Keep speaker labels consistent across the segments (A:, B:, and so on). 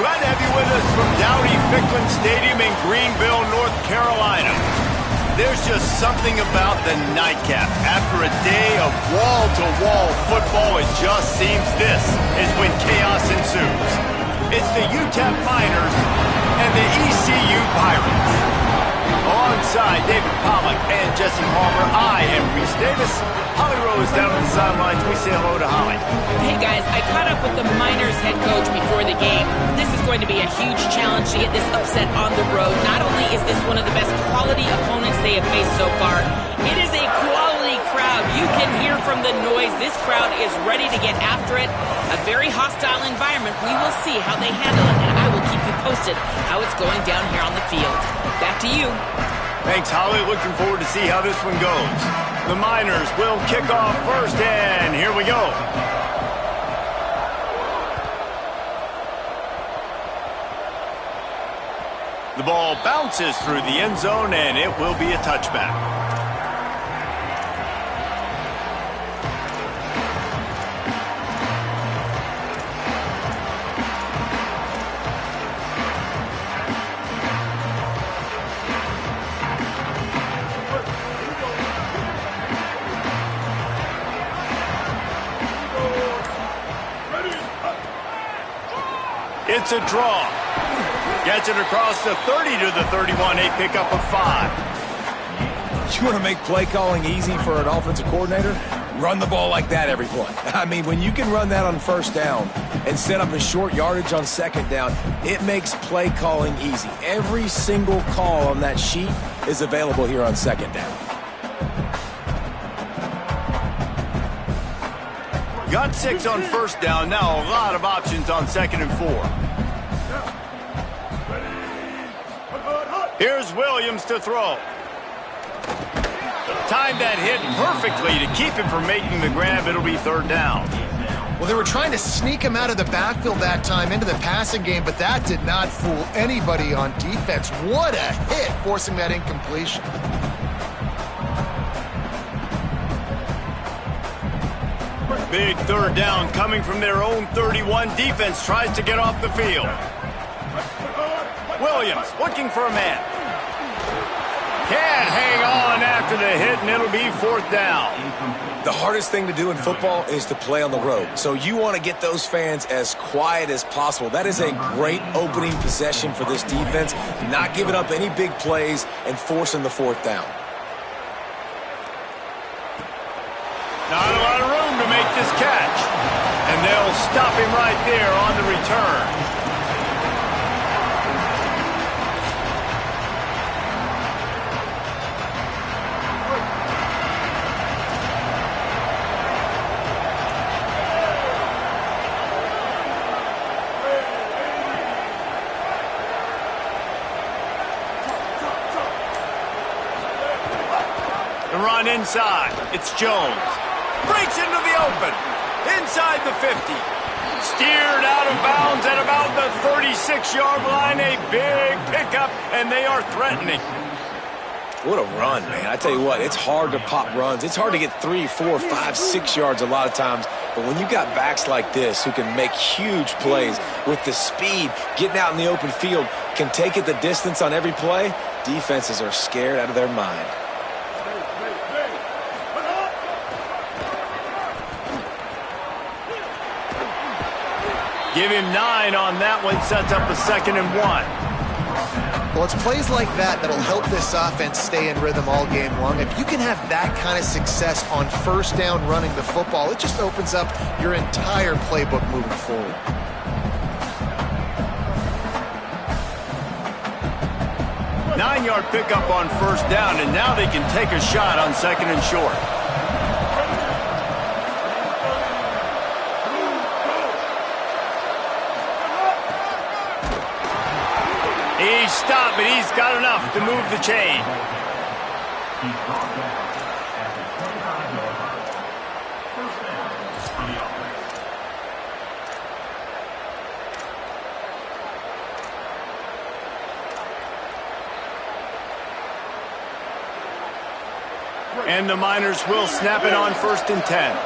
A: Glad to have you with us from Dowdy-Ficklin Stadium in Greenville, North Carolina. There's just something about the nightcap. After a day of wall-to-wall football, it just seems this is when chaos ensues. It's the UTEP Miners and the ECU Pirates. Alongside David Pollack and Jesse Palmer, I am Reese Davis. Holly Rose down on the sidelines. We say hello to Holly.
B: Hey guys, I caught up with the Miners head coach before the game. This is going to be a huge challenge to get this upset on the road. Not only is this one of the best quality opponents they have faced so far, it is a quality crowd. You can hear from the noise. This crowd is ready to get after it. A very hostile environment. We will see how they handle it, and I will keep you posted how it's going down here on the field. Back to you.
A: Thanks, Holly. Looking forward to see how this one goes. The Miners will kick off first, and here we go. The ball bounces through the end zone, and it will be a touchback. It's a draw. Gets it across the 30 to the 31, a pickup of 5.
C: You want to make play calling easy for an offensive coordinator? Run the ball like that every play. I mean, when you can run that on first down and set up a short yardage on second down, it makes play calling easy. Every single call on that sheet is available here on second down.
A: Got 6 on first down. Now a lot of options on 2nd and 4. Here's Williams to throw. Timed that hit perfectly to keep him from making the grab. It'll be 3rd down.
D: Well, they were trying to sneak him out of the backfield that time into the passing game, but that did not fool anybody on defense. What a hit, forcing that incompletion.
A: Big 3rd down coming from their own 31. Defense tries to get off the field. Williams looking for a man. Can't hang on after the hit, and it'll be 4th down.
C: The hardest thing to do in football is to play on the road. So you want to get those fans as quiet as possible. That is a great opening possession for this defense, not giving up any big plays and forcing the 4th down.
A: Not a lot of room to make this catch. And they'll stop him right there on the return. The run inside. It's Jones. Breaks into the open. Inside the 50. Steered out of bounds at about the 36-yard line. A big pickup, and they are threatening.
C: What a run, man. I tell you what, it's hard to pop runs. It's hard to get 3, 4, 5, 6 yards a lot of times. But when you got backs like this who can make huge plays with the speed, getting out in the open field, can take it the distance on every play, defenses are scared out of their mind.
A: Give him 9 on that one, sets up a 2nd and 1.
D: Well, it's plays like that that'll help this offense stay in rhythm all game long. If you can have that kind of success on first down running the football, it just opens up your entire playbook moving forward.
A: Nine-yard pickup on first down, and now they can take a shot on 2nd and short. He's stopped, but he's got enough to move the chain. And the Miners will snap it on 1st and 10.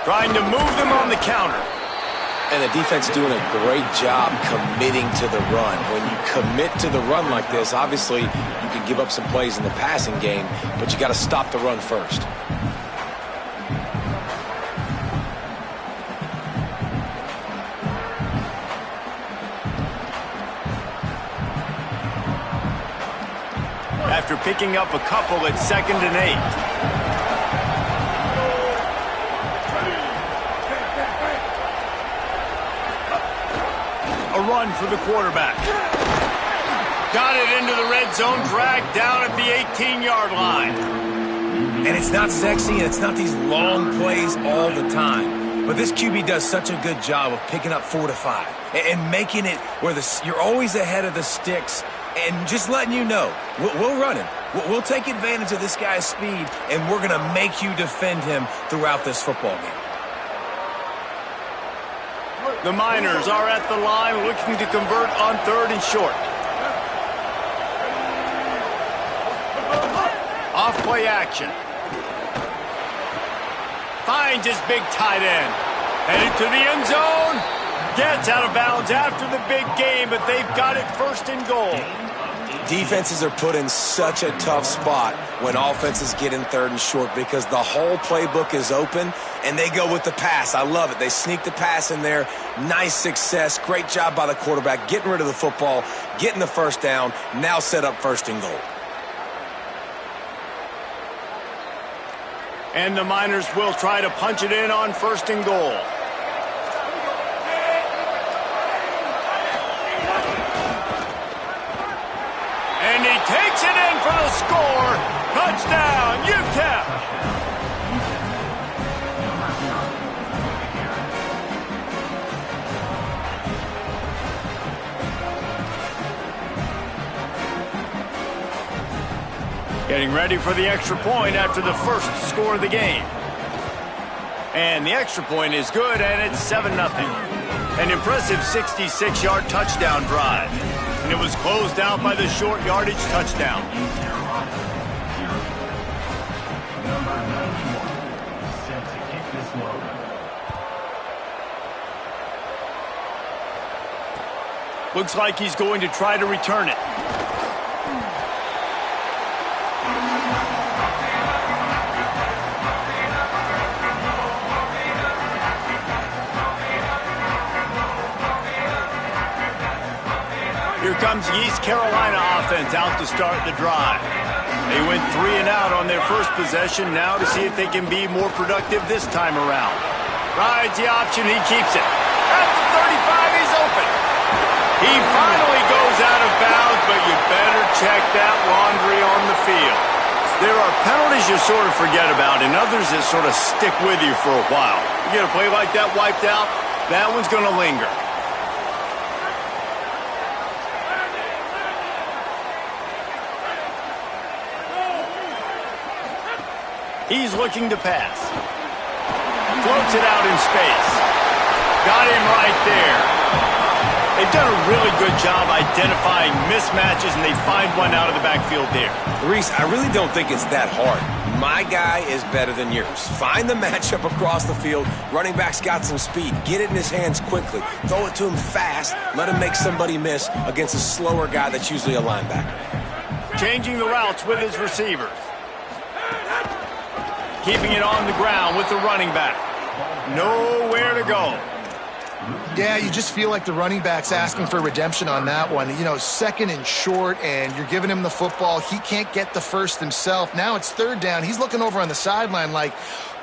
A: trying to move them on the counter.
C: And the defense doing a great job committing to the run. When you commit to the run like this, obviously you can give up some plays in the passing game, but you got to stop the run first.
A: After picking up a couple, it's 2nd and 8. A run for the quarterback. Got it into the red zone, dragged down at the 18-yard line.
C: And it's not sexy, and it's not these long plays all the time. But this QB does such a good job of picking up 4 to 5 and making it where you're always ahead of the sticks and just letting you know, we'll run him. We'll take advantage of this guy's speed, and we're going to make you defend him throughout this football game.
A: The Miners are at the line looking to convert on 3rd and short. Off play action. Finds his big tight end. Headed to the end zone. Gets out of bounds after the big game, but they've got it 1st and goal.
C: Defenses are put in such a tough spot when offenses get in 3rd and short because the whole playbook is open and they go with the pass. I love it. They sneak the pass in there. Nice success. Great job by the quarterback getting rid of the football, getting the 1st down, now set up 1st and goal.
A: And the Miners will try to punch it in on 1st and goal. And he takes it in for the score. Touchdown, UTEP. Getting ready for the extra point after the 1st score of the game. And the extra point is good, and it's 7-0. An impressive 66-yard touchdown drive. And it was closed out by the short yardage touchdown. Looks like he's going to try to return it. Here comes the East Carolina offense out to start the drive. They went 3 and out on their first possession, now to see if they can be more productive this time around. Rides the option, he keeps it. At the 35, he's open. He finally goes out of bounds, but you better check that laundry on the field. There are penalties you sort of forget about and others that sort of stick with you for a while. You get a play like that wiped out, that one's going to linger. He's looking to pass. Floats it out in space. Got him right there. They've done a really good job identifying mismatches, and they find one out of the backfield there.
C: Reese, I really don't think it's that hard. My guy is better than yours. Find the matchup across the field. Running back's got some speed. Get it in his hands quickly. Throw it to him fast. Let him make somebody miss against a slower guy that's usually a linebacker.
A: Changing the routes with his receivers. Keeping it on the ground with the running back. Nowhere to go.
D: Yeah, you just feel like the running back's asking for redemption on that one. You know, 2nd and short, and you're giving him the football. He can't get the 1st himself. Now it's 3rd down. He's looking over on the sideline like,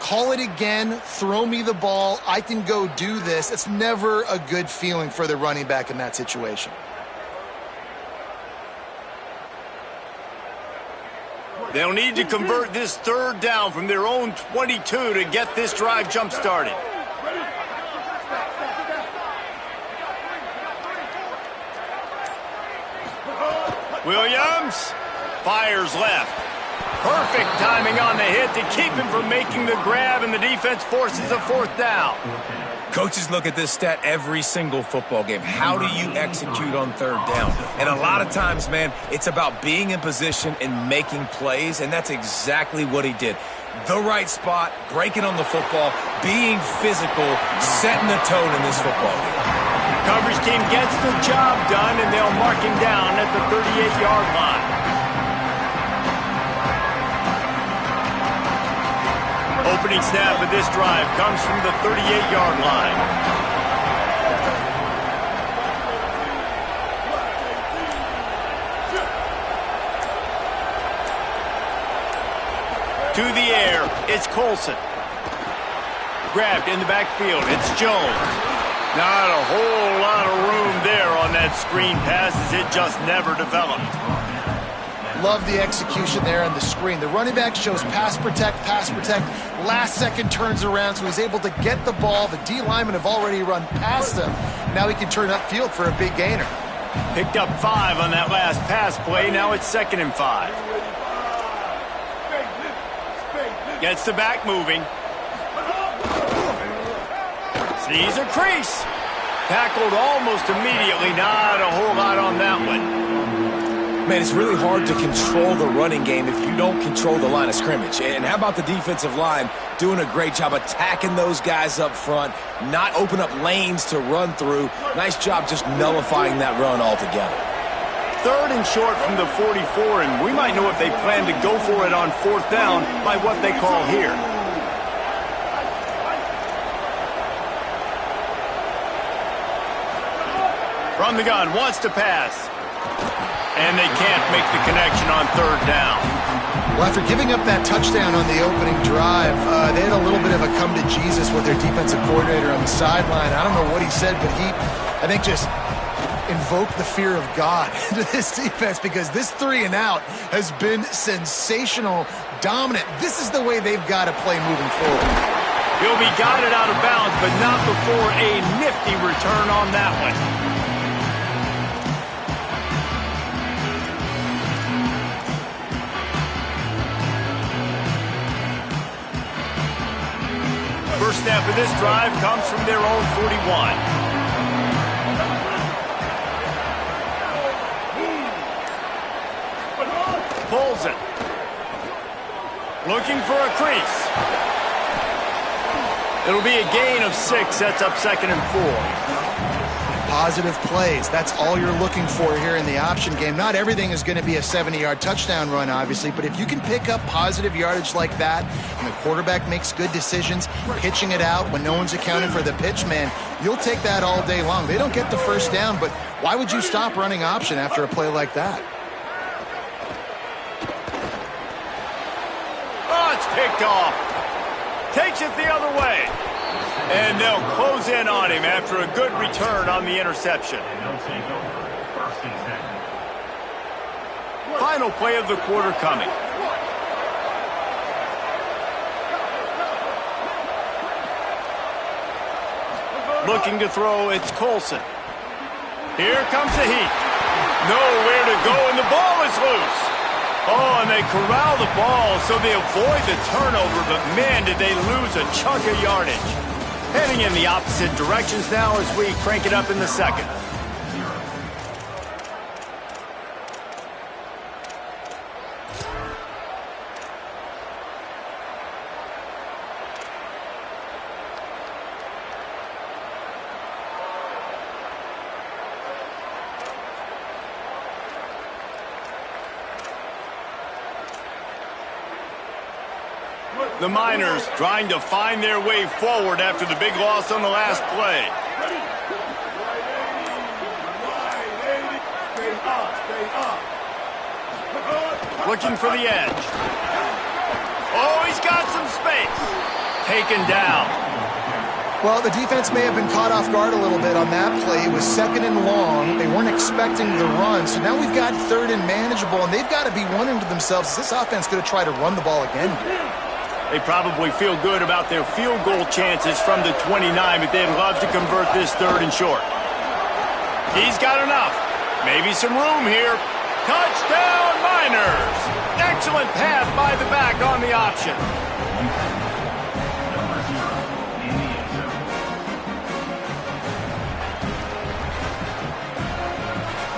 D: call it again, throw me the ball, I can go do this. It's never a good feeling for the running back in that situation.
A: They'll need to convert this 3rd down from their own 22 to get this drive jump-started. Williams fires left. Perfect timing on the hit to keep him from making the grab, and the defense forces a 4th down.
C: Coaches look at this stat every single football game. How do you execute on third down? And a lot of times, man, it's about being in position and making plays, and that's exactly what he did. The right spot, breaking on the football, being physical, setting the tone in this football game.
A: Coverage team gets the job done, and they'll mark him down at the 38-yard line. Opening snap of this drive comes from the 38-yard line. To the air, it's Colson. Grabbed in the backfield, it's Jones. Not a whole lot of room there on that screen pass as it just never developed.
D: Love the execution there on the screen. The running back shows pass protect, last second turns around, so he's able to get the ball. The D linemen have already run past him. Now he can turn upfield for a big gainer.
A: Picked up 5 on that last pass play. Now it's 2nd and 5. Gets the back moving. Sees a crease. Tackled almost immediately. Not a whole lot on that one.
C: Man, it's really hard to control the running game if you don't control the line of scrimmage. And how about the defensive line doing a great job attacking those guys up front, not open up lanes to run through. Nice job just nullifying that run altogether.
A: 3rd and short from the 44, and we might know if they plan to go for it on 4th down by what they call here. From the gun, wants to pass. And they can't make the connection on 3rd down.
D: Well, after giving up that touchdown on the opening drive, they had a little bit of a come to Jesus with their defensive coordinator on the sideline. I don't know what he said, but he, I think, just invoked the fear of God into this defense, because this 3 and out has been sensational, dominant. This is the way they've got to play moving forward.
A: He'll be guided out of bounds, but not before a nifty return on that one. First snap of this drive comes from their own 41. Pulls it. Looking for a crease. It'll be a gain of 6. Sets up 2nd and 4.
D: Positive plays. That's all you're looking for here in the option game. Not everything is going to be a 70-yard touchdown run, obviously, but if you can pick up positive yardage like that, and the quarterback makes good decisions, pitching it out when no one's accounting for the pitch, man, you'll take that all day long. They don't get the first down, but why would you stop running option after a play like that?
A: Oh, it's picked off. Takes it the other way. And they'll close in on him after a good return on the interception. Final play of the quarter coming. Looking to throw, it's Colson. Here comes the heat. Nowhere to go, and the ball is loose. Oh, and they corral the ball so they avoid the turnover, but man, did they lose a chunk of yardage. Heading in the opposite directions now as we crank it up in the 2nd. The Miners trying to find their way forward after the big loss on the last play. Looking for the edge. Oh, he's got some space. Taken down.
D: Well, the defense may have been caught off guard a little bit on that play. It was 2nd and long. They weren't expecting the run. So now we've got 3rd and manageable, and they've got to be wondering to themselves, is this offense going to try to run the ball again?
A: They probably feel good about their field goal chances from the 29, but they'd love to convert this 3rd and short. He's got enough. Maybe some room here. Touchdown, Miners! Excellent pass by the back on the option.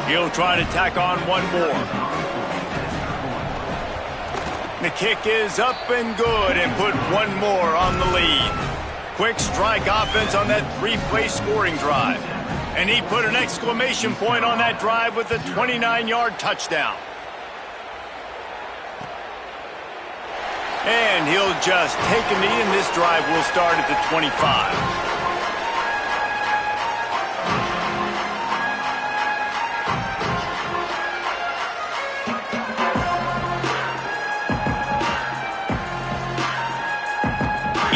A: He'll try to tack on one more. The kick is up and good and put one more on the lead. Quick strike offense on that three-play scoring drive. And he put an exclamation point on that drive with a 29-yard touchdown. And he'll just take a knee, and this drive will start at the 25.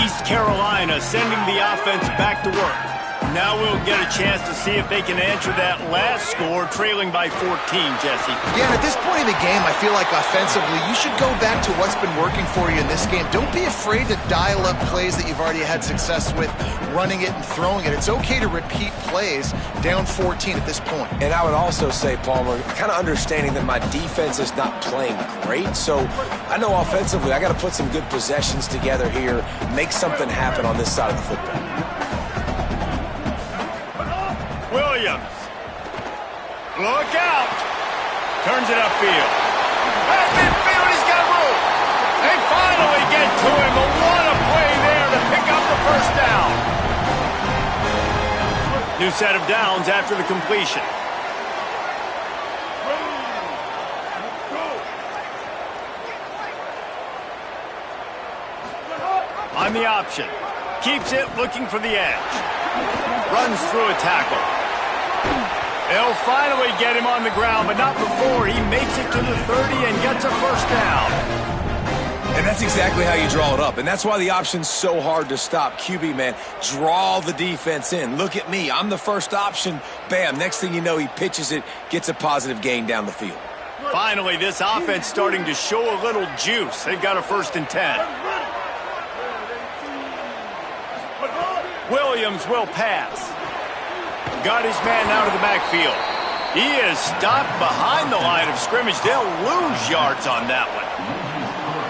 A: East Carolina sending the offense back to work. Now we'll get a chance to see if they can answer that last score, trailing by 14, Jesse.
D: Yeah, and at this point in the game, I feel like offensively, you should go back to what's been working for you in this game. Don't be afraid to dial up plays that you've already had success with, running it and throwing it. It's okay to repeat plays down 14 at this point.
C: And I would also say, Palmer, kind of understanding that my defense is not playing great, so I know offensively I got to put some good possessions together here, make something happen on this side of the football.
A: Williams. Look out. Turns it upfield. At midfield, he's got room. They finally get to him. But what a play there to pick up the first down. New set of downs after the completion. On the option. Keeps it looking for the edge. Runs through a tackle. They'll finally get him on the ground, but not before he makes it to the 30 and gets a first down.
C: And that's exactly how you draw it up, and that's why the option's so hard to stop. QB, man, draw the defense in. Look at me. I'm the first option. Bam, next thing you know, he pitches it, gets a positive gain down the field.
A: Finally, this offense starting to show a little juice. They've got a 1st and 10. Williams will pass. Got his man out of the backfield. He is stopped behind the line of scrimmage. They'll lose yards on that one.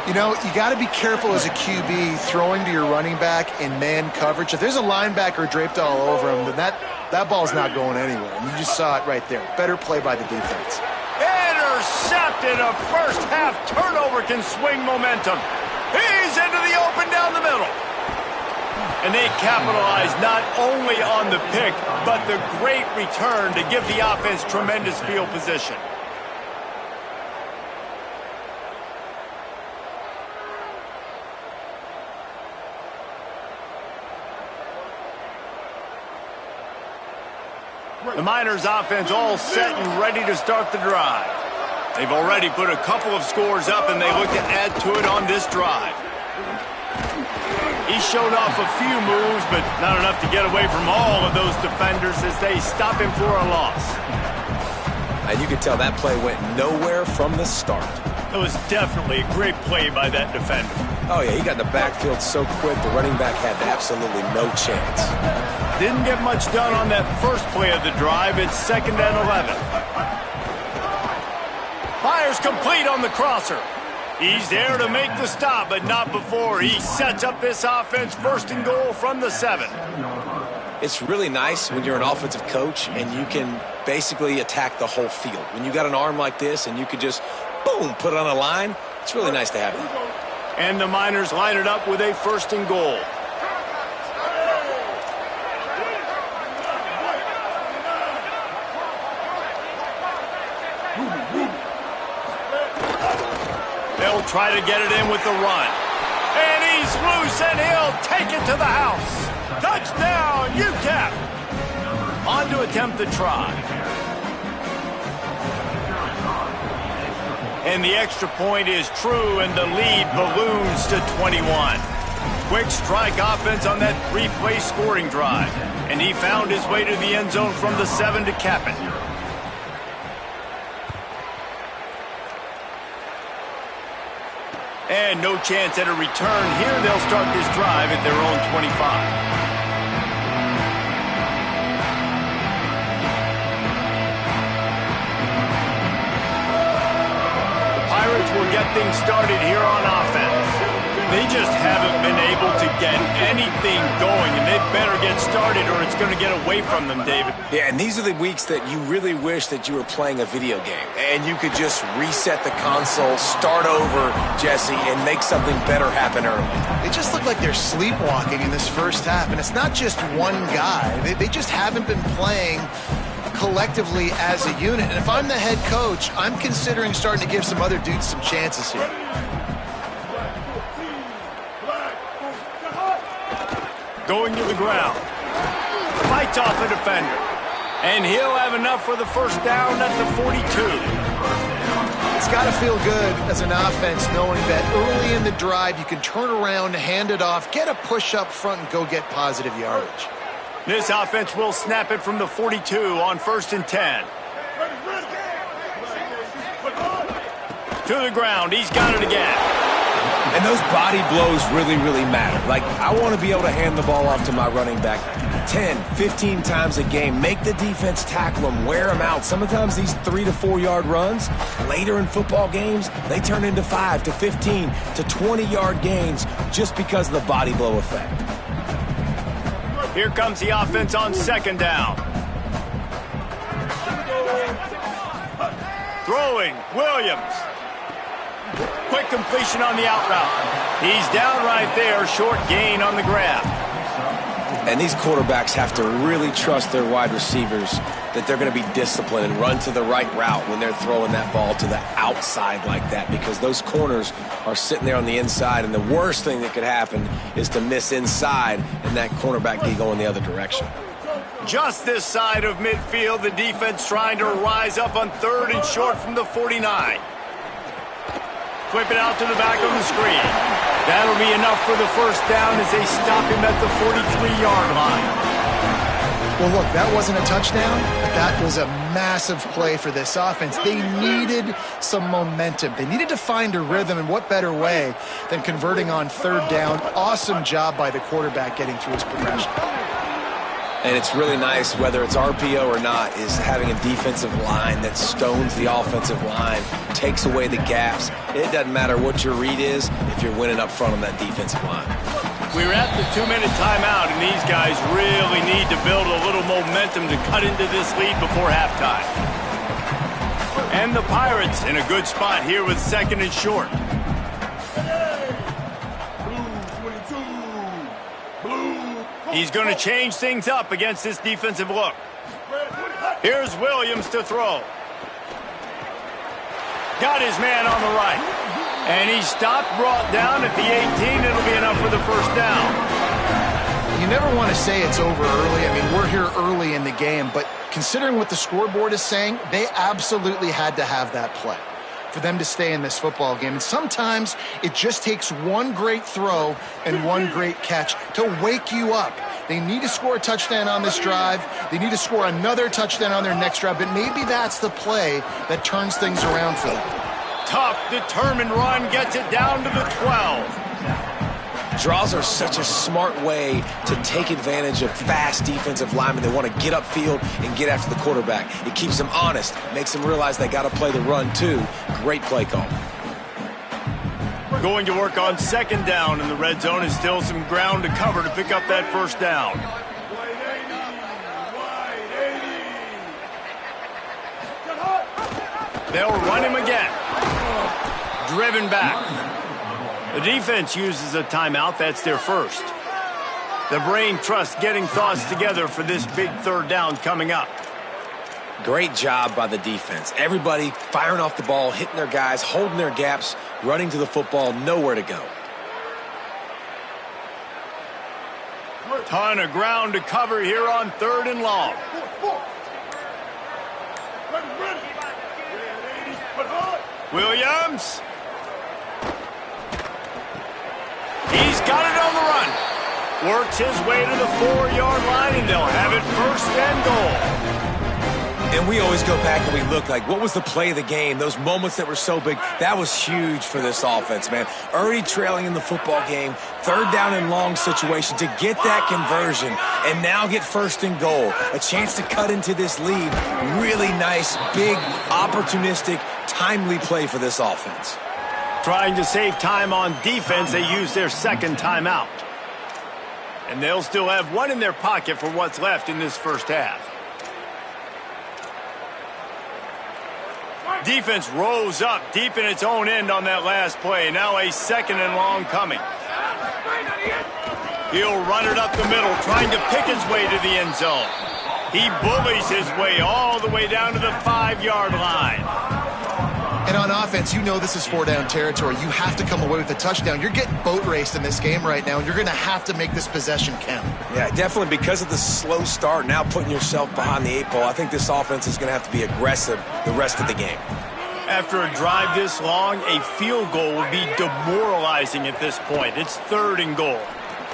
D: You know, you got to be careful as a QB throwing to your running back in man coverage. If there's a linebacker draped all over him, then that ball's not going anywhere. And you just saw it right there. Better play by the defense.
A: Intercepted. A first-half turnover can swing momentum. He's into the open down the middle. And they capitalize not only on the pick, but the great return to give the offense tremendous field position. The Miners offense all set and ready to start the drive. They've already put a couple of scores up, and they look to add to it on this drive. He showed off a few moves, but not enough to get away from all of those defenders as they stop him for a loss.
C: And you can tell that play went nowhere from the start.
A: It was definitely a great play by that defender.
C: Oh, yeah, he got in the backfield so quick, the running back had absolutely no chance.
A: Didn't get much done on that first play of the drive. It's 2nd and 11. Fires complete on the crosser. He's there to make the stop, but not before he sets up this offense 1st and goal from the 7.
C: It's really nice when you're an offensive coach and you can basically attack the whole field. When you got an arm like this and you could just, boom, put it on a line, it's really nice to have that.
A: And the Miners line it up with a 1st and goal. They'll try to get it in with the run. And he's loose, and he'll take it to the house. Touchdown, UTEP. On to attempt the try. And the extra point is true, and the lead balloons to 21. Quick strike offense on that 3-play scoring drive. And he found his way to the end zone from the 7 to cap it. And no chance at a return here. They'll start this drive at their own 25. The Pirates will get things started here on offense. They just haven't been able to get anything going, and they better get started or it's going to get away from them, David.
C: Yeah, and these are the weeks that you really wish that you were playing a video game and you could just reset the console, start over, Jesse, and make something better happen early.
D: They just look like they're sleepwalking in this first half, and it's not just one guy. They just haven't been playing collectively as a unit. And if I'm the head coach, I'm considering starting to give some other dudes some chances here.
A: Going to the ground. Fights off a defender. And he'll have enough for the first down at the 42.
D: It's got to feel good as an offense knowing that early in the drive you can turn around, hand it off, get a push up front, and go get positive yardage.
A: This offense will snap it from the 42 on 1st and 10. To the ground. He's got it again.
C: And those body blows really, really matter. Like, I want to be able to hand the ball off to my running back 10, 15 times a game. Make the defense tackle them, wear them out. Sometimes these 3 to 4 yard runs, later in football games, they turn into 5 to 15 to 20 yard gains just because of the body blow effect.
A: Here comes the offense on 2nd down. Throwing, Williams. Quick completion on the out route. He's down right there, short gain on the grab.
C: And these quarterbacks have to really trust their wide receivers that they're going to be disciplined and run to the right route when they're throwing that ball to the outside like that, because those corners are sitting there on the inside, and the worst thing that could happen is to miss inside and that cornerback be going the other direction.
A: Just this side of midfield, the defense trying to rise up on 3rd and short from the 49. Flip it out to the back on the screen. That'll be enough for the first down as they stop him at the 43-yard line.
D: Well, look, that wasn't a touchdown, but that was a massive play for this offense. They needed some momentum. They needed to find a rhythm, and what better way than converting on 3rd down. Awesome job by the quarterback getting through his progression.
C: And it's really nice, whether it's RPO or not, is having a defensive line that stones the offensive line, takes away the gaps. It doesn't matter what your read is if you're winning up front on that defensive line.
A: We're at the 2-minute timeout, and these guys really need to build a little momentum to cut into this lead before halftime. And the Pirates in a good spot here with 2nd and short. He's going to change things up against this defensive look. Here's Williams to throw. Got his man on the right. And he stopped, brought down at the 18. It'll be enough for the first down.
D: You never want to say it's over early. I mean, we're here early in the game, but considering what the scoreboard is saying, they absolutely had to have that play for them to stay in this football game. And sometimes it just takes one great throw and one great catch to wake you up. They need to score a touchdown on this drive. They need to score another touchdown on their next drive, but maybe that's the play that turns things around for them.
A: Tough, determined run, gets it down to the 12.
C: Draws are such a smart way to take advantage of fast defensive linemen. They want to get upfield and get after the quarterback. It keeps them honest, makes them realize they got to play the run too. Great play call.
A: Going to work on 2nd down, and the red zone is still some ground to cover to pick up that first down. They'll run him again. Driven back. The defense uses a timeout. That's their first. The brain trusts getting thoughts together for this big 3rd down coming up.
C: Great job by the defense. Everybody firing off the ball, hitting their guys, holding their gaps, running to the football, nowhere to go.
A: Ton of ground to cover here on 3rd and long. Williams. He's got it on the run. Works his way to the 4-yard line, and they'll have it 1st and goal.
C: And we always go back and we look like, what was the play of the game? Those moments that were so big, that was huge for this offense, man. Already trailing in the football game, 3rd down and long situation to get that conversion and now get 1st and goal. A chance to cut into this lead. Really nice, big, opportunistic, timely play for this offense.
A: Trying to save time on defense, they use their 2nd timeout. And they'll still have one in their pocket for what's left in this first half. Defense rose up deep in its own end on that last play. Now a second and long coming. He'll run it up the middle, trying to pick his way to the end zone. He bullies his way all the way down to the 5-yard line.
D: And on offense, you know this is 4-down territory. You have to come away with a touchdown. You're getting boat raced in this game right now, and you're going to have to make this possession count.
C: Yeah, definitely because of the slow start, now putting yourself behind the 8 ball, I think this offense is going to have to be aggressive the rest of the game.
A: After a drive this long, a field goal would be demoralizing at this point. It's 3rd and goal.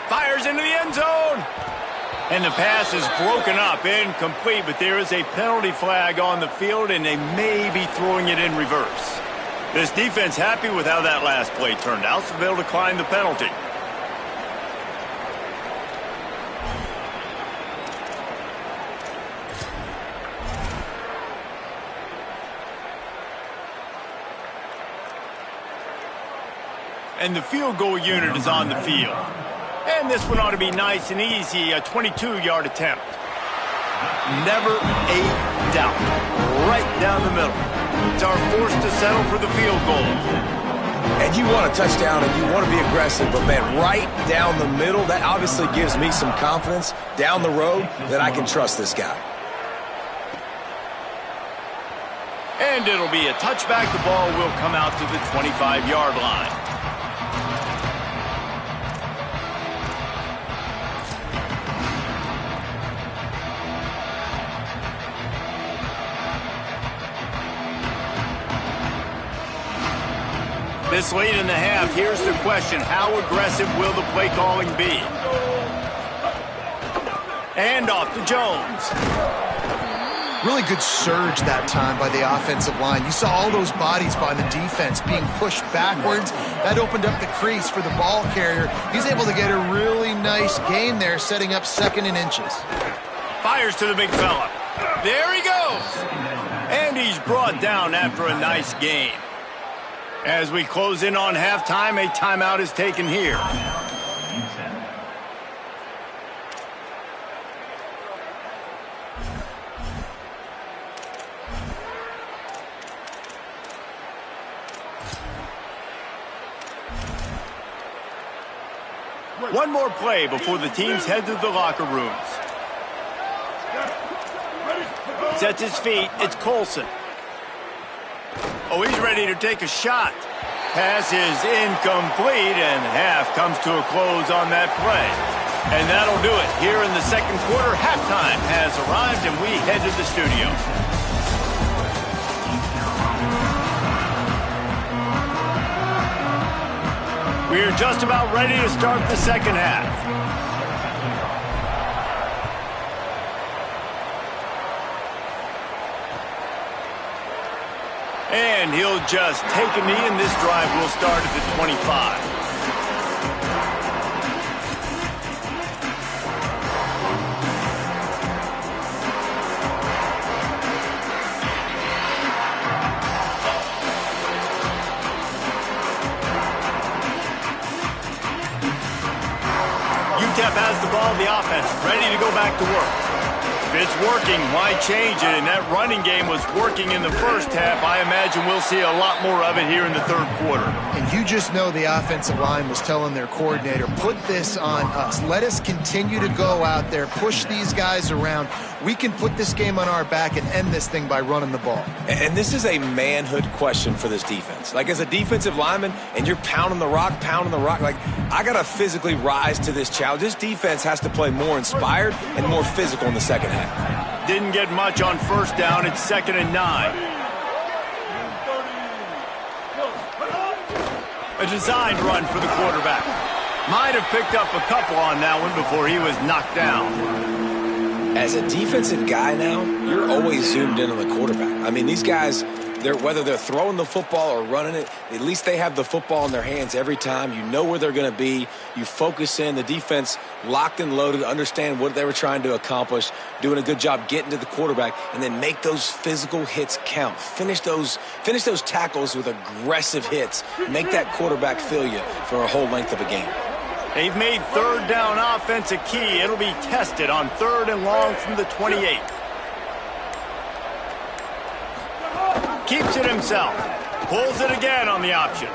A: Fires into the end zone. And the pass is broken up, incomplete, but there is a penalty flag on the field, and they may be throwing it in reverse. This defense happy with how that last play turned out, so they'll decline the penalty. And the field goal unit is on the field. And this one ought to be nice and easy, a 22-yard attempt. Never a doubt. Right down the middle. It's our force to settle for the field goal.
C: And you want a touchdown and you want to be aggressive, but man, right down the middle, that obviously gives me some confidence down the road that I can trust this guy.
A: And it'll be a touchback. The ball will come out to the 25-yard line. This late in the half, here's the question. How aggressive will the play calling be? And off to Jones.
D: Really good surge that time by the offensive line. You saw all those bodies by the defense being pushed backwards. That opened up the crease for the ball carrier. He's able to get a really nice gain there, setting up 2nd and inches.
A: Fires to the big fella. There he goes. And he's brought down after a nice gain. As we close in on halftime, a timeout is taken here. One more play before the teams head to the locker rooms. Sets his feet. It's Colson. Oh, he's ready to take a shot. Pass is incomplete, and half comes to a close on that play. And that'll do it. Here in the second quarter, halftime has arrived, and we head to the studio. We're just about ready to start the second half. And he'll just take a knee, and this drive will start at the 25. UTEP has the ball, the offense ready to go back to work. If it's working, why change it? And that running game was working in the first half. I imagine we'll see a lot more of it here in the third quarter.
D: And you just know the offensive line was telling their coordinator, put this on us. Let us continue to go out there, push these guys around. We can put this game on our back and end this thing by running the ball.
C: And this is a manhood question for this defense. Like, as a defensive lineman, and you're pounding the rock, like, I got to physically rise to this challenge. This defense has to play more inspired and more physical in the second half.
A: Didn't get much on first down. It's 2nd and 9. A designed run for the quarterback. Might have picked up a couple on that one before he was knocked down.
C: As a defensive guy now, you're always zoomed in on the quarterback. I mean, these guys, whether they're throwing the football or running it, at least they have the football in their hands every time. You know where they're going to be. You focus in. The defense locked and loaded, understand what they were trying to accomplish, doing a good job getting to the quarterback, and then make those physical hits count. Finish those tackles with aggressive hits. Make that quarterback feel you for a whole length of a game.
A: They've made third down offense a key. It'll be tested on 3rd and long from the 28. Keeps it himself. Pulls it again on the option.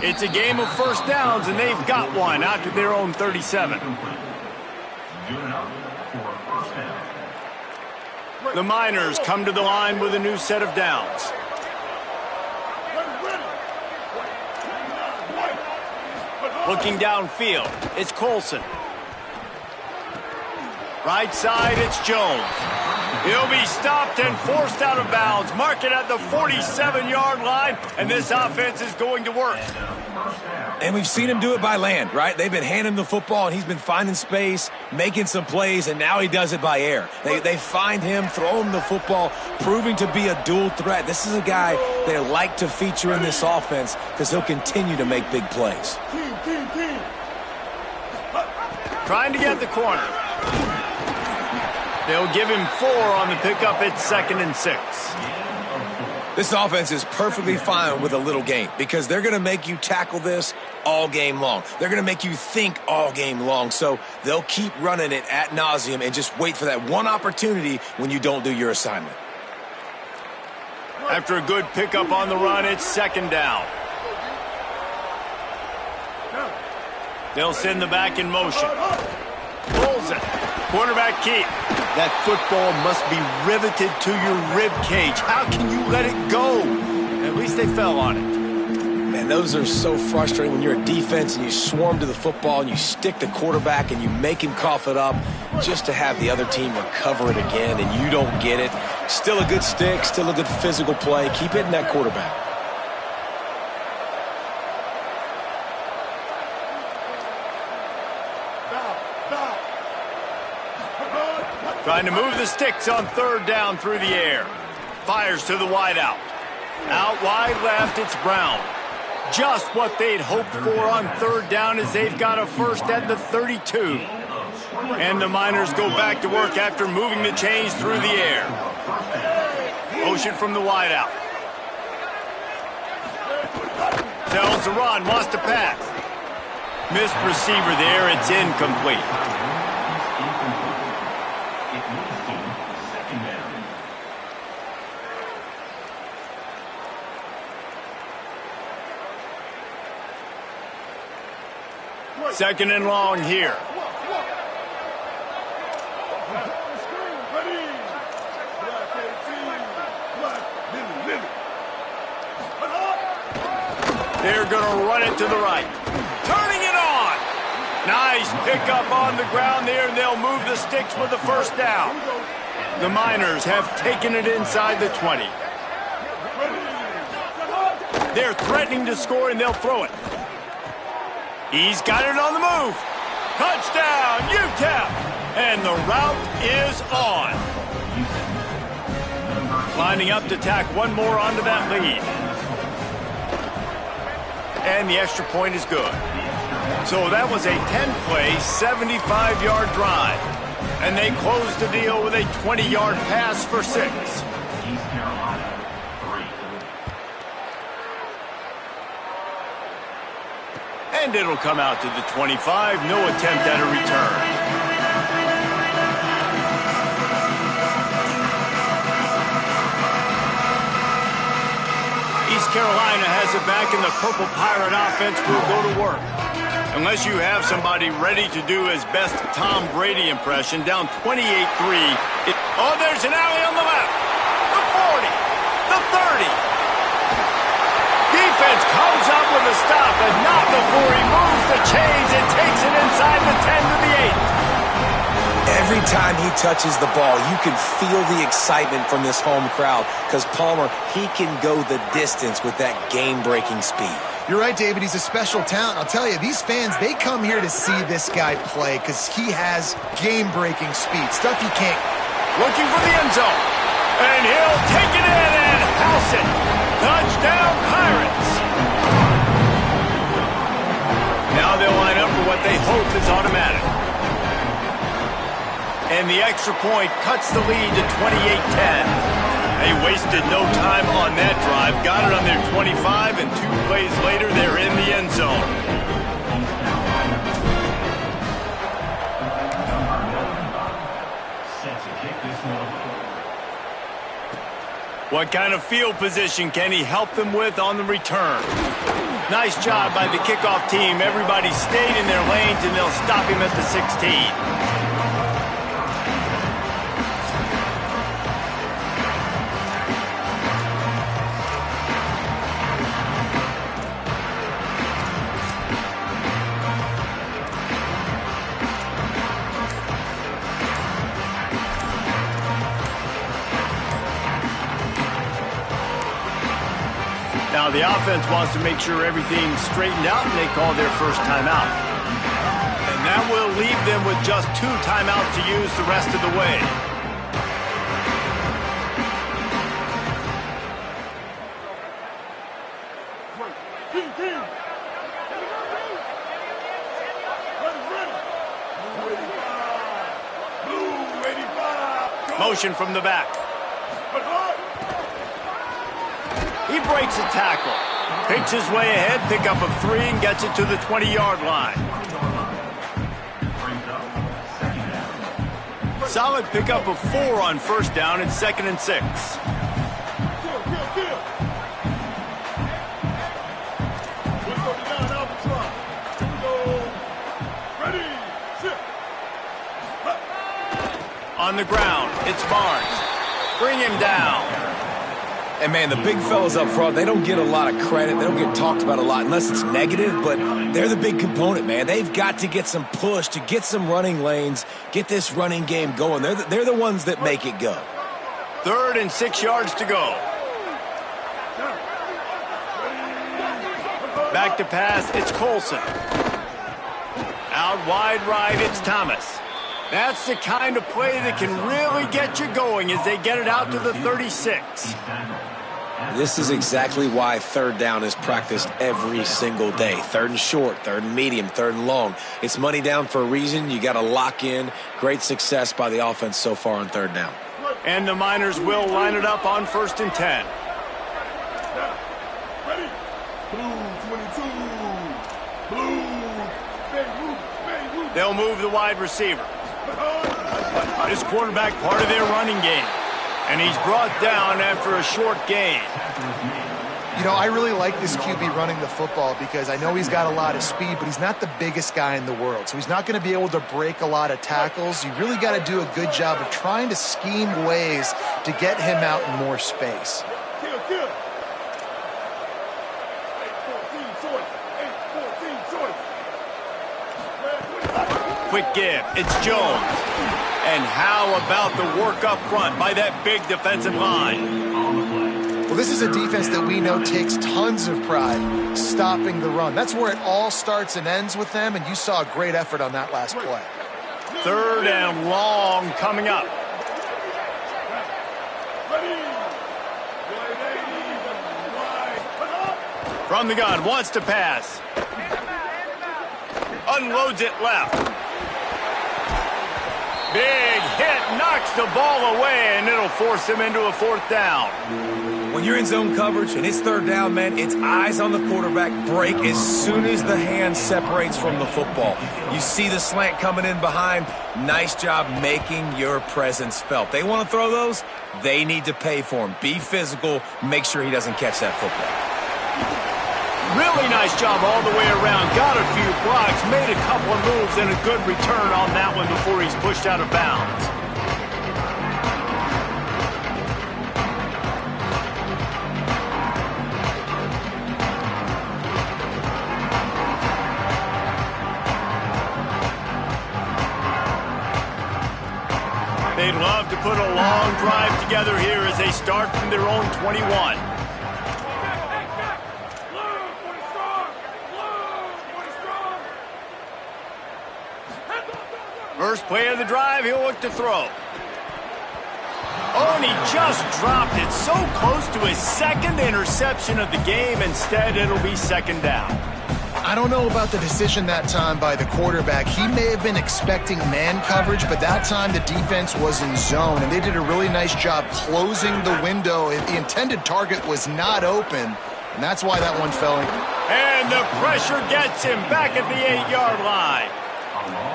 A: It's a game of first downs, and they've got one out to their own 37. The Miners come to the line with a new set of downs. Looking downfield, it's Colson. Right side, it's Jones. He'll be stopped and forced out of bounds. Mark it at the 47-yard line, and this offense is going to work.
C: And we've seen him do it by land, right? They've been handing him the football, and he's been finding space, making some plays, and now he does it by air. They find him, throw him the football, proving to be a dual threat. This is a guy they like to feature in this offense because he'll continue to make big plays.
A: Trying to get the corner. They'll give him 4 on the pickup. It's 2nd and 6.
C: This offense is perfectly fine with a little game because they're going to make you tackle this all game long. They're going to make you think all game long. So they'll keep running it ad nauseum and just wait for that one opportunity when you don't do your assignment.
A: After a good pickup on the run, it's 2nd down. They'll send the back in motion. Pulls it. Quarterback keep. That football must be riveted to your rib cage. How can you let it go? At least they fell on it.
C: Man, those are so frustrating when you're a defense and you swarm to the football and you stick the quarterback and you make him cough it up just to have the other team recover it again and you don't get it. Still a good stick, still a good physical play. Keep hitting that quarterback.
A: Trying to move the sticks on 3rd down through the air. Fires to the wideout. Out wide left, it's Brown. Just what they'd hoped for on 3rd down as they've got a first at the 32. And the Miners go back to work after moving the chains through the air. Motion from the wideout. Tells the run, wants to pass. Missed receiver there, it's incomplete. Second and long here. They're going to run it to the right. Turning it on. Nice pickup on the ground there, and they'll move the sticks with the first down. The Miners have taken it inside the 20. They're threatening to score, and they'll throw it. He's got it on the move. Touchdown, UTEP. And the route is on. Lining up to tack one more onto that lead. And the extra point is good. So that was a 10-play, 75-yard drive. And they closed the deal with a 20-yard pass for 6. And it'll come out to the 25. No attempt at a return. East Carolina has it back, and the Purple Pirate offense will go to work. Unless you have somebody ready to do his best Tom Brady impression, down 28-3. Oh, there's an alley on the left. The 40. The 30. Defense comes up with a stop, but not before he moves the chains and takes it inside the 10 to the 8.
C: Every time he touches the ball, you can feel the excitement from this home crowd because Palmer, he can go the distance with that game-breaking speed.
D: You're right, David. He's a special talent. I'll tell you, these fans, they come here to see this guy play because he has game-breaking speed, stuff you can't.
A: Looking for the end zone, and he'll take it in and house it. Touchdown, Pirates. Now they'll line up for what they hope is automatic. And the extra point cuts the lead to 28-10. They wasted no time on that drive. Got it on their 25, and 2 plays later, they're in the end zone. What kind of field position can he help them with on the return? Nice job by the kickoff team. Everybody stayed in their lanes, and they'll stop him at the 16. Now the offense wants to make sure everything's straightened out, and they call their first timeout. And that will leave them with just 2 timeouts to use the rest of the way. Motion from the back. He breaks a tackle, picks his way ahead, pickup of 3, and gets it to the 20-yard line. Solid pickup of 4 on first down and 2nd and 6. On the ground, it's Barnes. Bring him down.
C: And, man, the big fellas up front, they don't get a lot of credit. They don't get talked about a lot unless it's negative, but they're the big component, man. They've got to get some push to get some running lanes, get this running game going. They're the ones that make it go.
A: 3rd and 6 yards to go. Back to pass, it's Colson. Out wide right, it's Thomas. That's the kind of play that can really get you going as they get it out to the 36.
C: This is exactly why 3rd down is practiced every single day. 3rd and short, 3rd and medium, 3rd and long. It's money down for a reason. You got to lock in. Great success by the offense so far on 3rd down.
A: And the Miners will line it up on 1st and 10. They'll move the wide receiver. This quarterback part of their running game. And he's brought down after a short gain.
D: You know, I really like this QB running the football because I know he's got a lot of speed, but he's not the biggest guy in the world. So he's not going to be able to break a lot of tackles. You really got to do a good job of trying to scheme ways to get him out in more space.
A: Quick give. It's Jones. And how about the work up front by that big defensive line?
D: Well, this is a defense that we know takes tons of pride stopping the run. That's where it all starts and ends with them, and you saw a great effort on that last play.
A: 3rd and long coming up. From the gun, wants to pass. Unloads it left. Big hit, knocks the ball away, and it'll force him into a 4th down.
C: When you're in zone coverage and it's 3rd down, man, it's eyes on the quarterback, break as soon as the hand separates from the football. You see the slant coming in behind. Nice job making your presence felt. They want to throw those, they need to pay for them. Be physical, make sure he doesn't catch that football.
A: Really nice job all the way around. Got a few blocks, made a couple of moves, and a good return on that one before he's pushed out of bounds. They'd love to put a long drive together here as they start from their own 21. First play of the drive, he'll look to throw. Oh, and he just dropped it so close to his 2nd interception of the game. Instead, it'll be 2nd down.
D: I don't know about the decision that time by the quarterback. He may have been expecting man coverage, but that time the defense was in zone, and they did a really nice job closing the window. The intended target was not open, and that's why that one fell in.
A: And the pressure gets him back at the 8-yard line.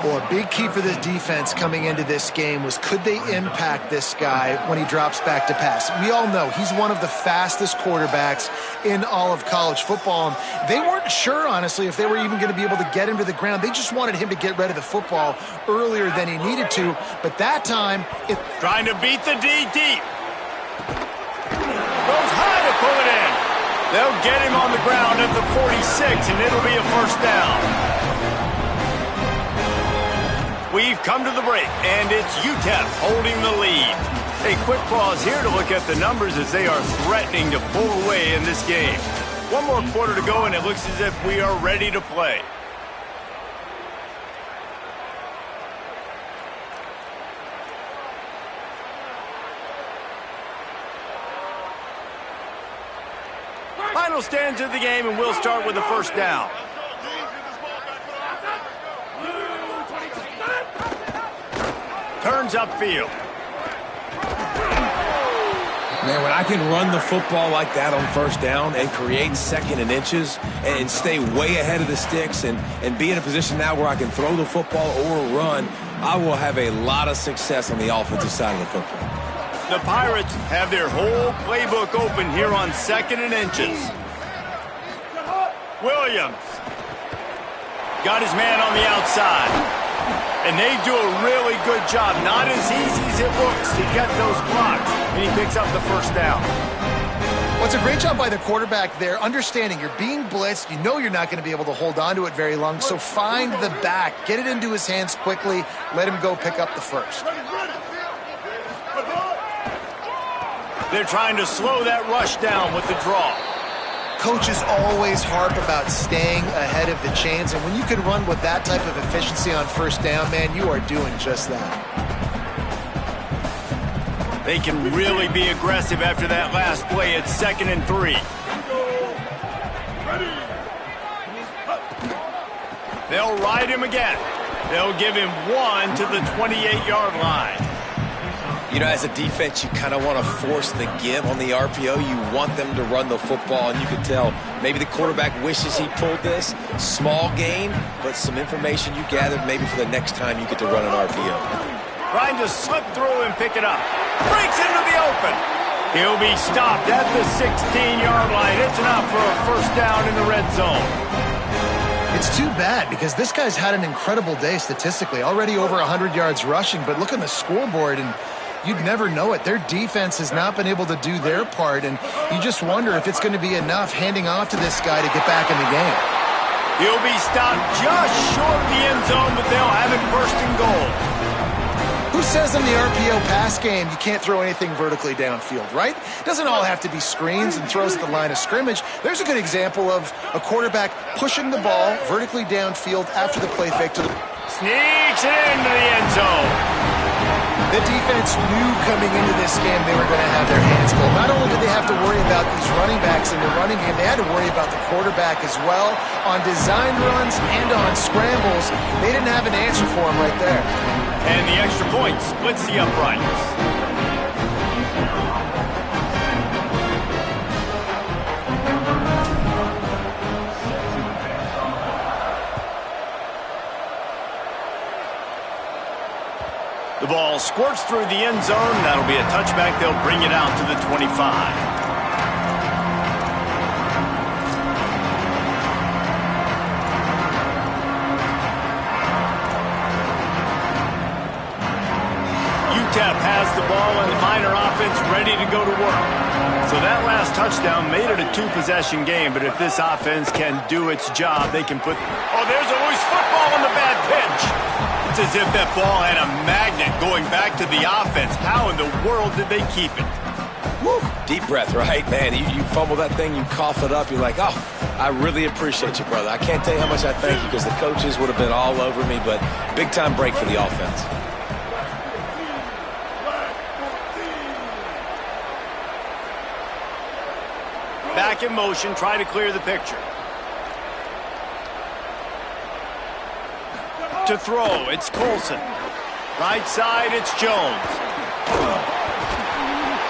D: Well, a big key for this defense coming into this game was, could they impact this guy when he drops back to pass? We all know he's one of the fastest quarterbacks in all of college football. And they weren't sure, honestly, if they were even going to be able to get him to the ground. They just wanted him to get rid of the football earlier than he needed to. But that time,
A: trying to beat the D deep. Goes high to pull it in. They'll get him on the ground at the 46, and it'll be a first down. We've come to the break, and it's UTEP holding the lead. A quick pause here to look at the numbers as they are threatening to pull away in this game. One more quarter to go, and it looks as if we are ready to play. Final stands of the game, and we'll start with the first down. Turns upfield.
C: Man, when I can run the football like that on first down and create second and inches and stay way ahead of the sticks and be in a position now where I can throw the football or run, I will have a lot of success on the offensive side of the football.
A: The Pirates have their whole playbook open here on second and inches. Williams got his man on the outside. And they do a really good job. Not as easy as it looks to get those blocks. And he picks up the first down.
D: Well, it's a great job by the quarterback there, understanding you're being blitzed. You know you're not going to be able to hold on to it very long. So find the back. Get it into his hands quickly. Let him go pick up the first.
A: They're trying to slow that rush down with the draw.
D: Coaches always harp about staying ahead of the chains, and when you can run with that type of efficiency on first down, man, you are doing just that.
A: They can really be aggressive after that last play. It's 2nd and 3. They'll ride him again. They'll give him 1 to the 28-yard line.
C: You know, as a defense, you kind of want to force the give on the RPO. You want them to run the football, and you can tell maybe the quarterback wishes he pulled this. Small gain, but some information you gathered maybe for the next time you get to run an RPO.
A: Trying to slip through and pick it up. Breaks into the open. He'll be stopped at the 16-yard line. It's enough for a first down in the red zone.
D: It's too bad because this guy's had an incredible day statistically. Already over 100 yards rushing, but look on the scoreboard and you'd never know it. Their defense has not been able to do their part, and you just wonder if it's going to be enough handing off to this guy to get back in the game.
A: He'll be stopped just short of the end zone, but they'll have it first and goal.
D: Who says in the RPO pass game you can't throw anything vertically downfield, right? Doesn't all have to be screens and throws at the line of scrimmage. There's a good example of a quarterback pushing the ball vertically downfield after the play fake to the...
A: Sneaks it into the end zone.
D: The defense knew coming into this game they were going to have their hands full. Not only did they have to worry about these running backs in the running game, they had to worry about the quarterback as well. On design runs and on scrambles, they didn't have an answer for him right there.
A: And the extra point splits the uprights. The ball squirts through the end zone. That'll be a touchback. They'll bring it out to the 25. UTEP has the ball and the Miner offense ready to go to work. So that last touchdown made it a two-possession game, but if this offense can do its job, they can put... Oh, there's a loose football on the bad pitch. It's as if that ball had a magnet going back to the offense. How in the world did they keep it?
C: Woo. Deep breath, right? Man, you fumble that thing, you cough it up, you're like, oh, I really appreciate you, brother. I can't tell you how much I thank you because the coaches would have been all over me, but big-time break for the offense.
A: Back in motion, try to clear the picture. To throw, it's Colson. Right side, it's Jones.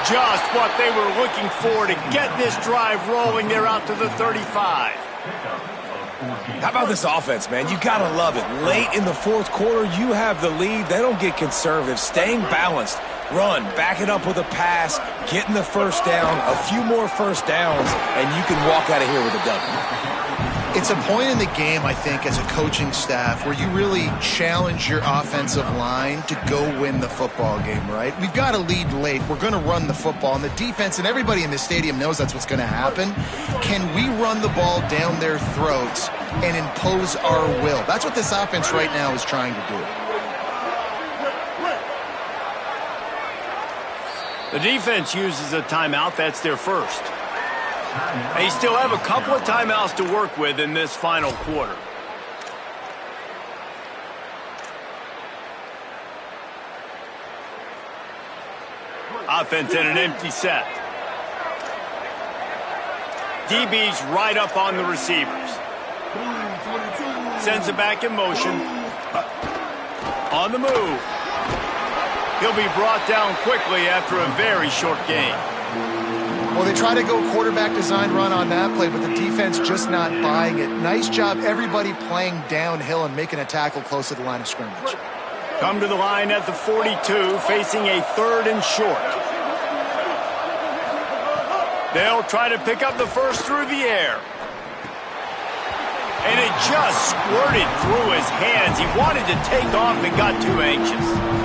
A: Just what they were looking for to get this drive rolling. They're out to the 35.
C: How about this offense, man? You got to love it. Late in the fourth quarter, you have the lead. They don't get conservative. Staying balanced. Run, back it up with a pass, getting the first down, a few more first downs, and you can walk out of here with a W.
D: It's a point in the game, I think, as a coaching staff where you really challenge your offensive line to go win the football game, right? We've got to lead late. We're going to run the football. And the defense and everybody in the stadium knows that's what's going to happen. Can we run the ball down their throats and impose our will? That's what this offense right now is trying to do.
A: The defense uses a timeout. That's their first. They still have a couple of timeouts to work with in this final quarter. Offense in an empty set. DB's right up on the receivers. Sends it back in motion. On the move. He'll be brought down quickly after a very short gain.
D: Well, they try to go quarterback design run on that play, but the defense just not buying it. Nice job, everybody playing downhill and making a tackle close to the line of scrimmage.
A: Come to the line at the 42, facing a 3rd and short. They'll try to pick up the first through the air. And it just squirted through his hands. He wanted to take off and got too anxious.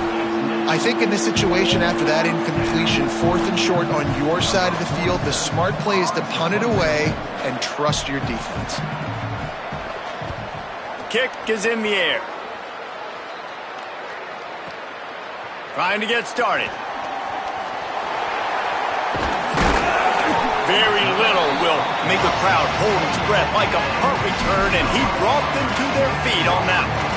D: I think in this situation, after that incompletion, 4th and short on your side of the field, the smart play is to punt it away and trust your defense.
A: Kick is in the air. Trying to get started. Very little will make a crowd hold its breath like a punt return, and he brought them to their feet on that one.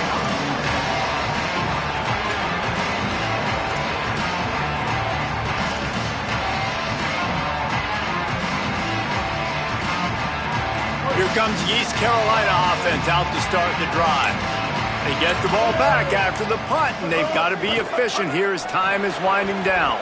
A: Here comes the East Carolina offense out to start the drive. They get the ball back after the punt, and they've got to be efficient here as time is winding down.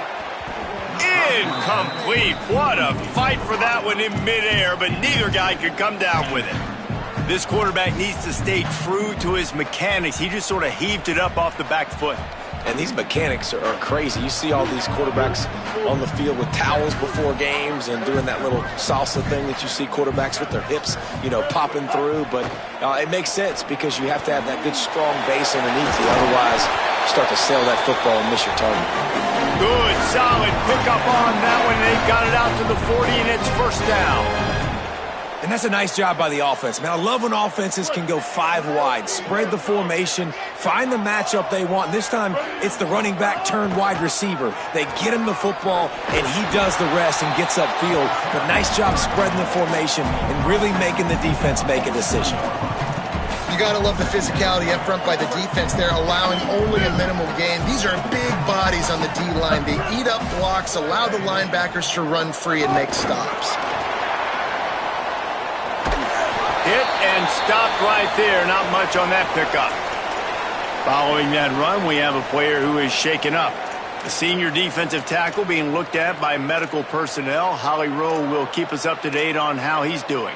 A: Incomplete. What a fight for that one in midair, but neither guy could come down with it. This quarterback needs to stay true to his mechanics. He just sort of heaved it up off the back foot.
C: And these mechanics are crazy. You see all these quarterbacks on the field with towels before games and doing that little salsa thing that you see quarterbacks with their hips, popping through. But it makes sense because you have to have that good, strong base underneath you. Otherwise, you start to sail that football and miss your target.
A: Good, solid pickup on that one. They got it out to the 40, and it's first down.
C: And that's a nice job by the offense, man. I love when offenses can go 5 wide, spread the formation, find the matchup they want. And this time, it's the running back turned wide receiver. They get him the football, and he does the rest and gets upfield. But nice job spreading the formation and really making the defense make a decision.
D: You got to love the physicality up front by the defense. They're allowing only a minimal gain. These are big bodies on the D-line. They eat up blocks, allow the linebackers to run free and make stops.
A: Hit and stopped right there. Not much on that pickup. Following that run, we have a player who is shaken up. The senior defensive tackle being looked at by medical personnel. Holly Rowe will keep us up to date on how he's doing.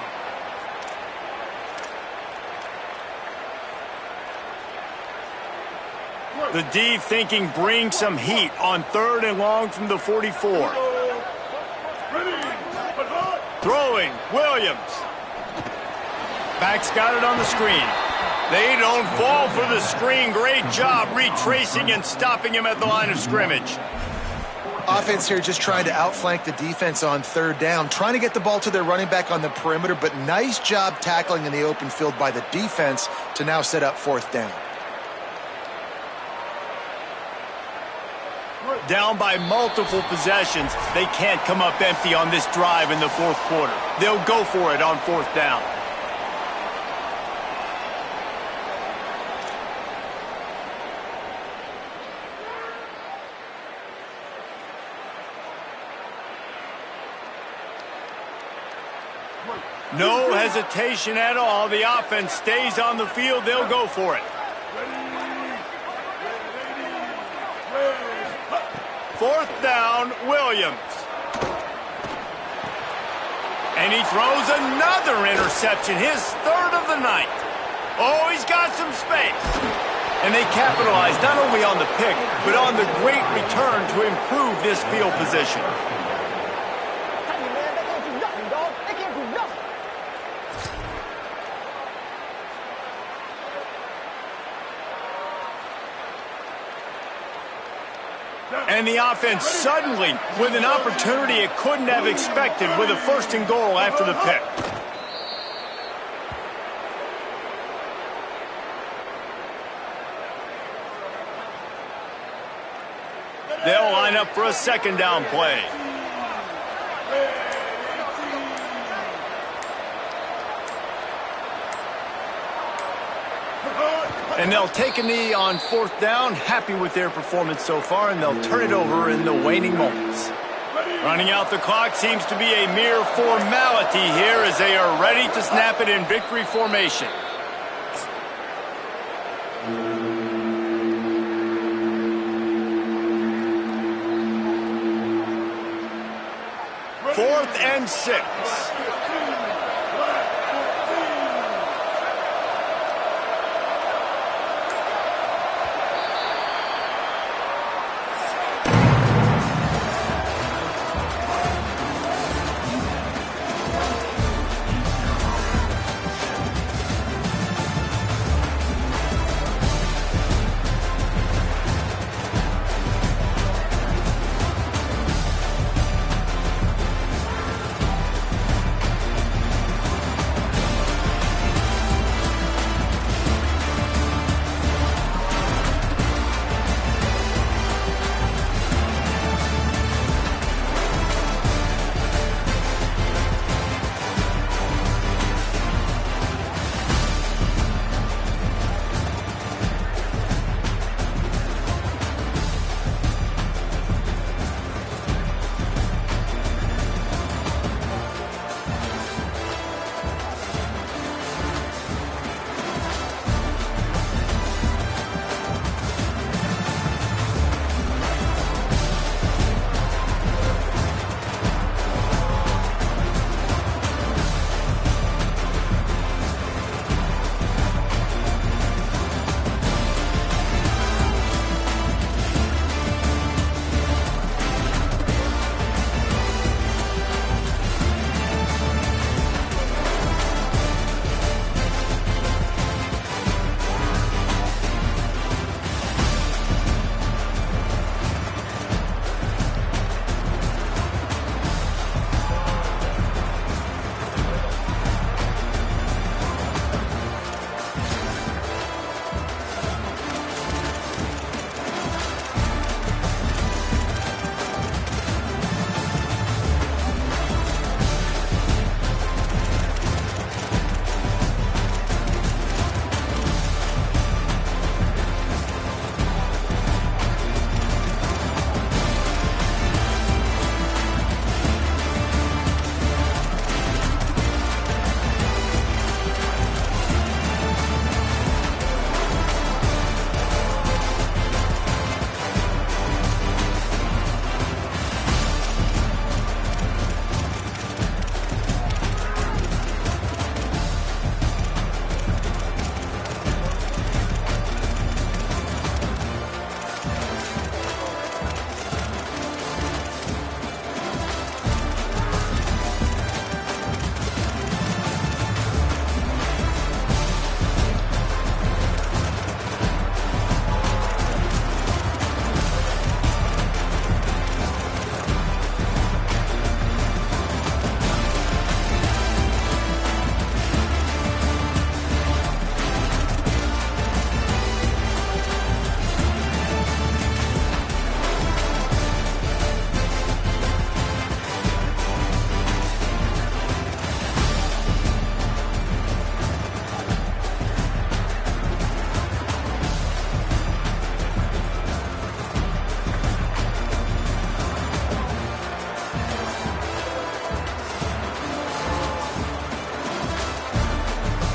A: The D thinking bring some heat on 3rd and long from the 44. Throwing, Williams. Back's got it on the screen. They don't fall for the screen. Great job retracing and stopping him at the line of scrimmage.
D: Offense here just trying to outflank the defense on 3rd down, trying to get the ball to their running back on the perimeter, but nice job tackling in the open field by the defense to now set up 4th down.
A: Down by multiple possessions. They can't come up empty on this drive in the 4th quarter. They'll go for it on 4th down. No hesitation at all. The offense stays on the field. They'll go for it. 4th down, Williams. And he throws another interception, his third of the night. Oh, he's got some space. And they capitalize not only on the pick, but on the great return to improve this field position. And the offense suddenly with an opportunity it couldn't have expected with a first and goal after the pick. They'll line up for a second down play. And they'll take a knee on fourth down, happy with their performance so far, and they'll turn it over in the waning moments. Running out the clock seems to be a mere formality here as they are ready to snap it in victory formation. Fourth and 6.